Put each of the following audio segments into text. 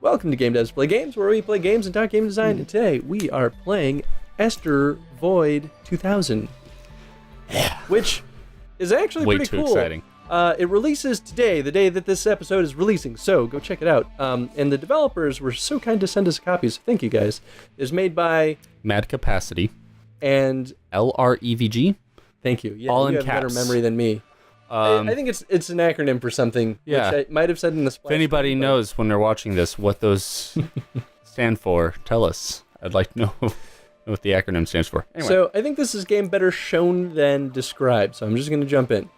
Welcome to Game Devs Play Games, where we play games and talk game design. And today we are playing Astervoid 2000, which is actually way pretty too cool. Exciting. It releases today, the day that this episode is releasing, so go check it out. And the developers were so kind to send us a copy, so thank you guys. It's made by Mad Capacity and LREVG. Thank you. Yeah, all you in have better caps. memory than me. I think it's an acronym for something. Yeah. Which I might have said in the splash. If anybody screen, but- knows when they're watching this what those stand for, tell us. I'd like to know what the acronym stands for. Anyway. So I think this is game better shown than described. So I'm just gonna jump in.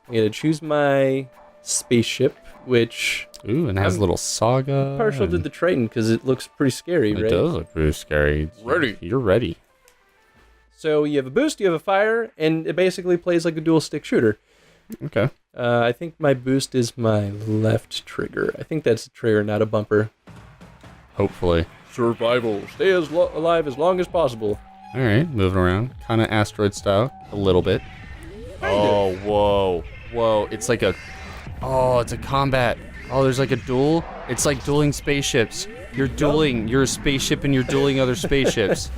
I'm gonna choose my spaceship, which Ooh, and it has a little saga. partial to the Triton because it looks pretty scary, It right? does look pretty scary. Ready. You're ready. So you have a boost, you have a fire, and it basically plays like a dual stick shooter. Okay. I think my boost is my left trigger. I think that's a trigger, not a bumper. Hopefully. Survival. Stay alive as long as possible. All right, moving around. Kind of asteroid style, a little bit. Oh, whoa. Whoa, it's like a... Oh, it's a combat. Oh, there's like a duel. It's like dueling spaceships. You're dueling. You're a spaceship and you're dueling other spaceships.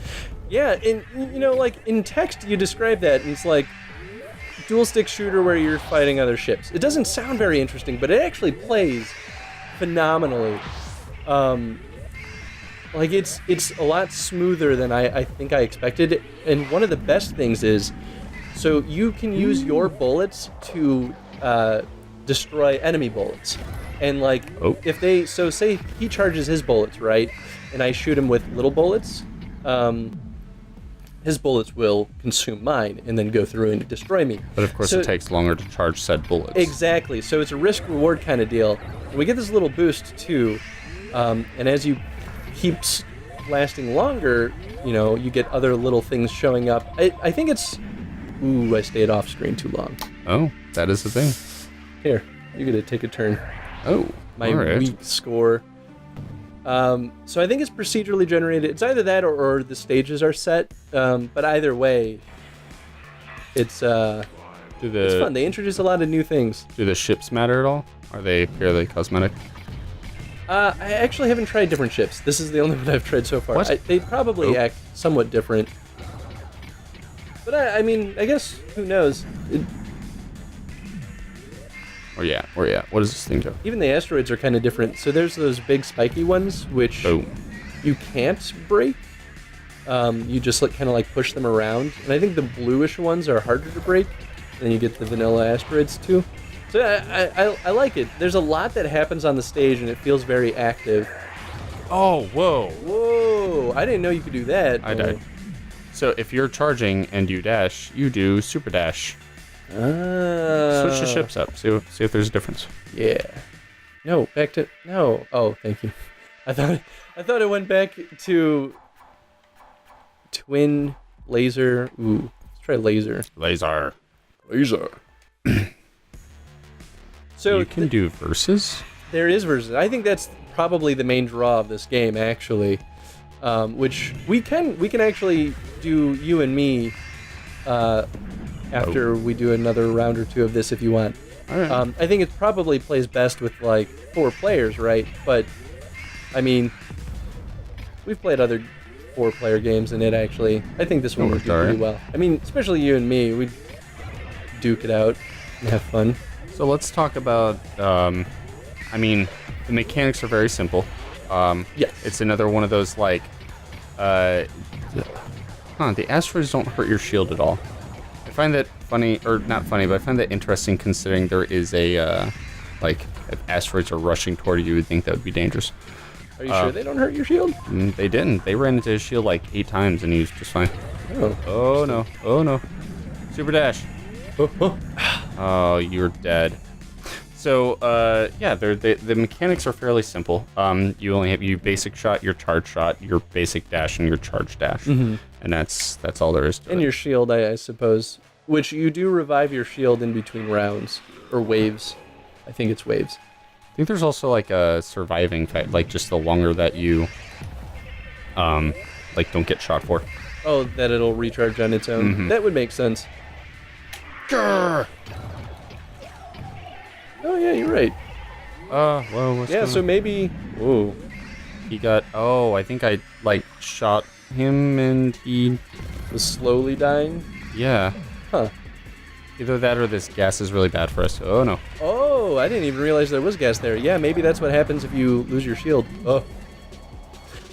Yeah, and you know, like in text you describe that, and it's like dual stick shooter where you're fighting other ships. It doesn't sound very interesting, but it actually plays phenomenally. Like it's a lot smoother than I think I expected. And one of the best things is, so you can use your bullets to destroy enemy bullets. And like, if they, so say he charges his bullets, right? And I shoot him with little bullets, his bullets will consume mine and then go through and destroy me. But of course So- it takes longer to charge said bullets. Exactly. So it's a risk-reward kind of deal. And we get this little boost too. And as you keeps lasting longer, you know, you get other little things showing up. I think it's... Ooh, I stayed off screen too long. Oh, that is the thing. Here, you're going to take a turn. Oh, My all right. weak score. So I think it's procedurally generated. It's either that or the stages are set. But either way, it's it's fun. They introduce a lot of new things. Do the ships matter at all? Are they purely cosmetic? I actually haven't tried different ships. This is the only one I've tried so far. What? They probably act somewhat different. But I mean, I guess, who knows? Or yeah. What does this thing do? Even the asteroids are kind of different. So there's those big spiky ones, which you can't break. You just kind of like push them around. And I think the bluish ones are harder to break. Then you get the vanilla asteroids too. So I like it. There's a lot that happens on the stage and it feels very active. Oh, whoa. Whoa, I didn't know you could do that. I died. So if you're charging and you dash, you do super dash. Switch the ships up. See if there's a difference. Yeah. No, back to no. Oh, thank you. I thought it went back to twin laser. Ooh, let's try laser. Laser. So you can do versus? there is versus. I think that's probably the main draw of this game, actually. Which we can actually do, you and me, after we do another round or two of this if you want. All right. I think it probably plays best with like 4 players, right? But I mean, we've played other 4-player games, and I think this one would do pretty well. I mean, especially you and me, we'd duke it out and have fun. So let's talk about, I mean, the mechanics are very simple. Yes. It's another one of those, like, the asteroids don't hurt your shield at all. I find that funny, or not funny, but I find that interesting considering there is a, like, if asteroids are rushing toward you, you'd think that would be dangerous. Are you sure they don't hurt your shield? They didn't. They ran into his shield like 8 times and he was just fine. Oh. Oh no. Oh no. Super dash. Oh, you're dead. So, yeah, the mechanics are fairly simple. You only have your basic shot, your charge shot, your basic dash, and your charge dash. And that's all there is to it. And your shield, I suppose. Which you do revive your shield in between rounds. Or waves. I think it's waves. I think there's also like a surviving fact, like just the longer that you, like don't get shot for. Oh, that it'll recharge on its own. That would make sense. Grr! Oh yeah, you're right. Well, what's Yeah, going so on? maybe... Whoa. He got... Oh, I think I, like, shot him and he... Was slowly dying? Yeah. Huh. Either that or this gas is really bad for us. Oh, no. Oh, I didn't even realize there was gas there. Yeah, maybe that's what happens if you lose your shield. Oh.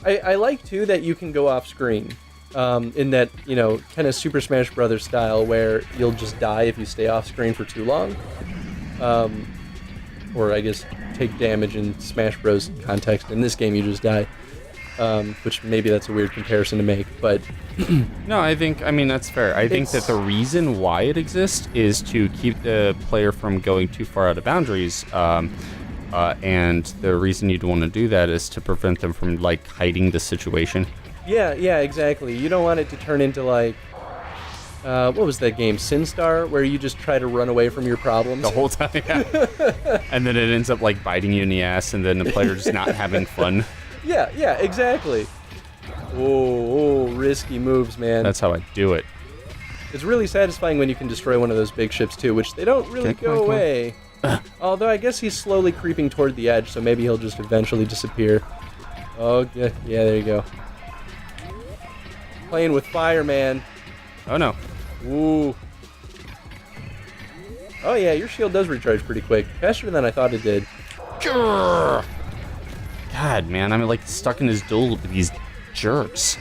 I like, too, that you can go off screen. In that, you know, kind of Super Smash Brothers style where you'll just die if you stay off screen for too long. Or, I guess, take damage in Smash Bros. Context. In this game, you just die. Which maybe that's a weird comparison to make, but... No, I mean, that's fair. I think that the reason why it exists is to keep the player from going too far out of boundaries, and the reason you'd want to do that is to prevent them from, like, hiding the situation. Yeah, exactly. You don't want it to turn into, like... what was that game? SinStar? Where you just try to run away from your problems? The whole time, yeah. And then it ends up, like, biting you in the ass, and then the player just not having fun. Yeah, exactly. Oh, risky moves, man. That's how I do it. It's really satisfying when you can destroy one of those big ships, too, which they don't really go away. Although I guess he's slowly creeping toward the edge, so maybe he'll just eventually disappear. Oh, yeah, there you go. Playing with fire, man. Oh, no. Ooh. Oh, yeah, your shield does recharge pretty quick. Faster than I thought it did. God, man, I'm like stuck in this duel with these jerks.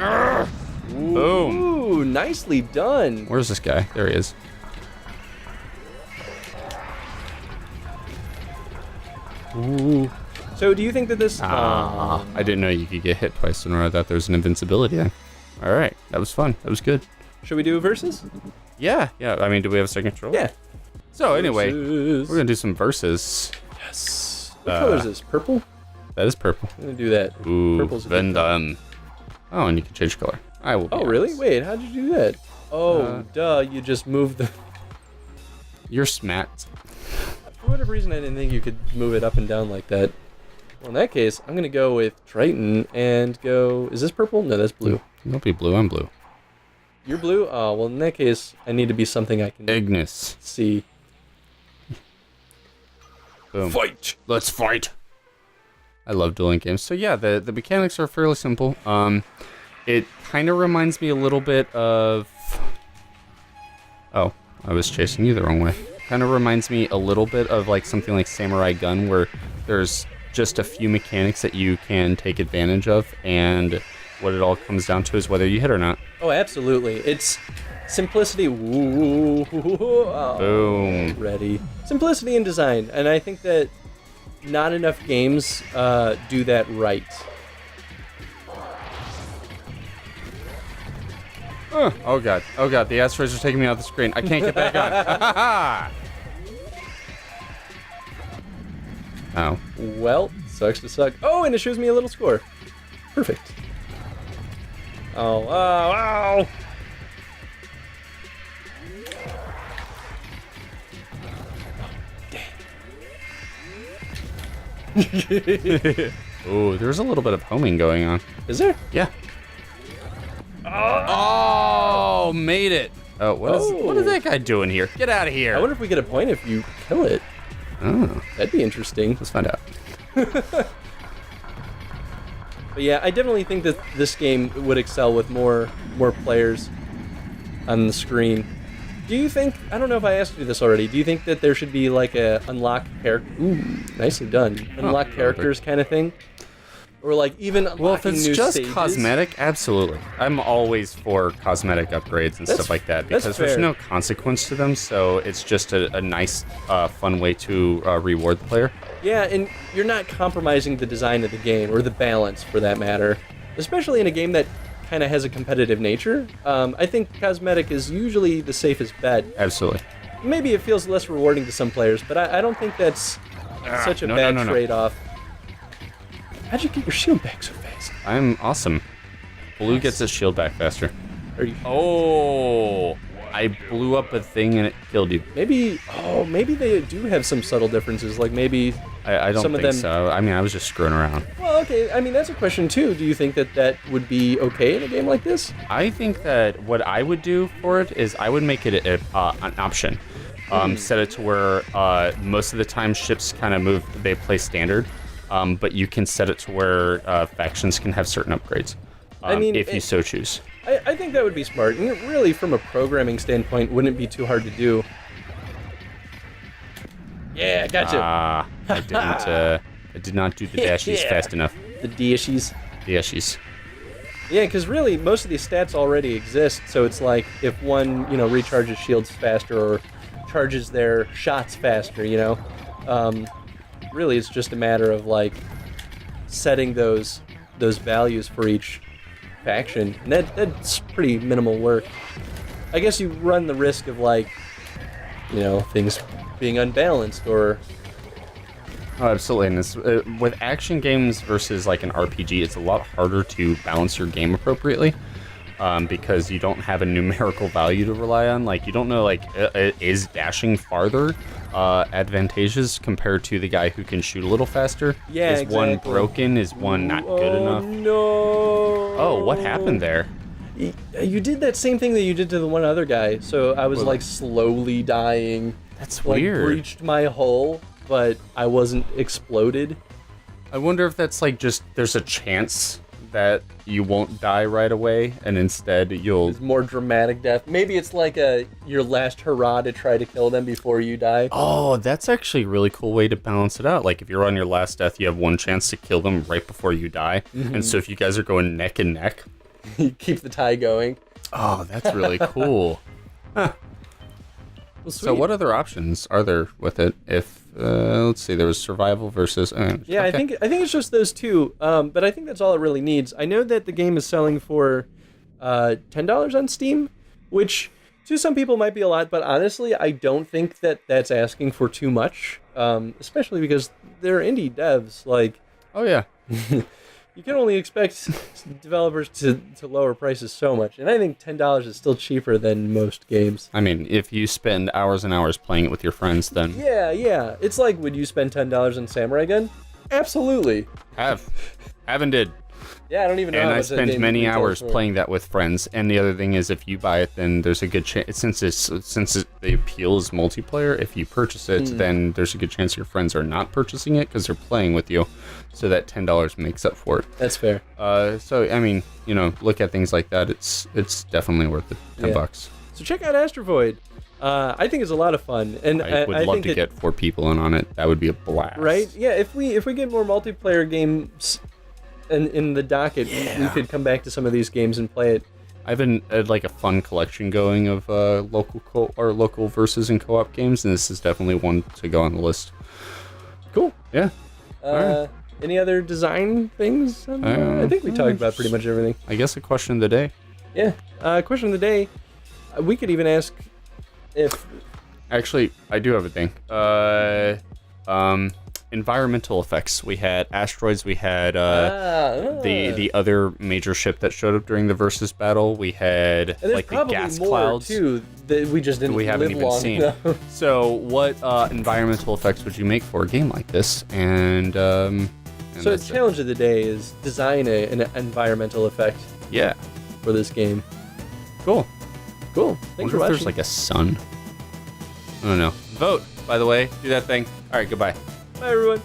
Ooh, Boom. Ooh, nicely done. Where's this guy? There he is. Ooh. So do you think that this... I didn't know you could get hit twice in a row. I thought there was an invincibility thing. All right, that was fun. That was good. Should we do versus? Yeah. I mean, do we have a second control? Yeah. So anyway, versus. we're gonna do some verses. Yes. What color is this? Purple? That is purple. I'm gonna do that. Ooh, Purple's a then good color. done. Oh, and you can change color. I will. Oh, really? Wait, how'd you do that? Oh, duh, you just moved the... You're smacked. For whatever reason, I didn't think you could move it up and down like that. Well, in that case, I'm gonna go with Triton and go... Is this purple? No, that's blue. Don't be blue, I'm blue. You're blue? Oh, well, in that case, I need to be something I can Ignis. see. Boom. Fight! Let's fight! I love dueling games. So yeah, the mechanics are fairly simple. It kind of reminds me a little bit of... Oh, I was chasing you the wrong way. Kind of reminds me a little bit of like something like Samurai Gun, where there's just a few mechanics that you can take advantage of, and what it all comes down to is whether you hit or not. Oh, absolutely. It's simplicity. Ooh, oh, Boom. Ready. Simplicity in design, and I think that not enough games do that right. Oh god, the asteroids are taking me off the screen. I can't get back on. Oh. Well, sucks to suck. Oh, and it shows me a little score. Perfect. Oh. Ooh, there's a little bit of homing going on. Is there? Yeah. Oh, made it. Oh, what is that guy doing here? Get out of here. I wonder if we get a point if you kill it. Oh. That'd be interesting. Let's find out. But yeah, I definitely think that this game would excel with more players on the screen. Do you think, I don't know if I asked you this already, do you think that there should be like a unlock character? Ooh, nicely done. Unlock characters kind of thing? Or like even unlocking new Well, if it's just stages? cosmetic, absolutely. I'm always for cosmetic upgrades and stuff like that, because there's no consequence to them, so it's just a nice, fun way to reward the player. Yeah, and you're not compromising the design of the game, or the balance for that matter. Especially in a game that kind of has a competitive nature. I think cosmetic is usually the safest bet. Absolutely. Maybe it feels less rewarding to some players, but I don't think that's such a bad trade-off. How'd you get your shield back so fast? I'm awesome. Blue gets his shield back faster. Are you? Oh, I blew up a thing and it killed you. Maybe they do have some subtle differences. Like maybe I don't some think of them... so. I mean, I was just screwing around. Well, okay. I mean, that's a question too. Do you think that would be okay in a game like this? I think that what I would do for it is I would make it an option. Set it to where most of the time ships kind of move, they play standard. but you can set it to where factions can have certain upgrades. If you so choose. I think that would be smart, and really, from a programming standpoint, wouldn't be too hard to do. Yeah, gotcha. I didn't. I did not do the dashies fast enough. The dashies. Dashies. Yeah, because really, most of these stats already exist. So it's like if one, recharges shields faster or charges their shots faster, really, it's just a matter of like setting those values for each faction, and that's pretty minimal work. I guess you run the risk of like, things being unbalanced or. Oh, absolutely. And this, with action games versus like an RPG, it's a lot harder to balance your game appropriately because you don't have a numerical value to rely on. Like, you don't know, like, is dashing farther advantageous compared to the guy who can shoot a little faster? Yeah, Is exactly. one broken? Is one not good enough? No. Oh, what happened there? You did that same thing that you did to the one other guy. So I was like slowly dying. That's like, weird. Breached my hull, but I wasn't exploded. I wonder if that's like just there's a chance that you won't die right away, and instead you'll. It's more dramatic death. Maybe it's like your last hurrah to try to kill them before you die. Oh, that's actually a really cool way to balance it out. Like if you're on your last death, you have one chance to kill them right before you die, and so if you guys are going neck and neck, you keep the tie going. Oh, that's really cool. Huh. Well, so what other options are there with it? If let's see, there was survival versus. Yeah, okay. I think it's just those two. But I think that's all it really needs. I know that the game is selling for $10 on Steam, which to some people might be a lot, but honestly, I don't think that that's asking for too much. Especially because they're indie devs. Like, oh yeah. You can only expect developers to lower prices so much, and I think $10 is still cheaper than most games. I mean, if you spend hours and hours playing it with your friends, then... Yeah. It's like, would you spend $10 on Samurai Gun? Absolutely. Haven't did. Yeah, I don't even know and how I much that spent game many retails hours for. playing that with friends. And the other thing is, if you buy it, then there's a good chance. Since the appeal is multiplayer, if you purchase it, then there's a good chance your friends are not purchasing it because they're playing with you. So that $10 makes up for it. That's fair. So I mean, look at things like that. It's definitely worth it. $10. So check out Astervoid. I think it's a lot of fun, and I would love to get 4 people in on it. That would be a blast. Right? Yeah. If we get more multiplayer games in the docket, we could come back to some of these games and play it. I've been like a fun collection going of local versus and co-op games, and this is definitely one to go on the list. Cool. Yeah. Right. Any other design things? I think we talked about pretty much everything. I guess a question of the day. Yeah. Question of the day. We could even ask if... Actually, I do have a thing. Environmental effects. We had asteroids. We had the other major ship that showed up during the versus battle. We had like the gas clouds too that we just didn't. We haven't even seen. So, what environmental effects would you make for a game like this? And so the challenge of the day is design an environmental effect. Yeah. For this game. Cool. Thanks for watching. If there's like a sun. I don't know. Vote, by the way. Do that thing. All right. Goodbye. Bye, everyone.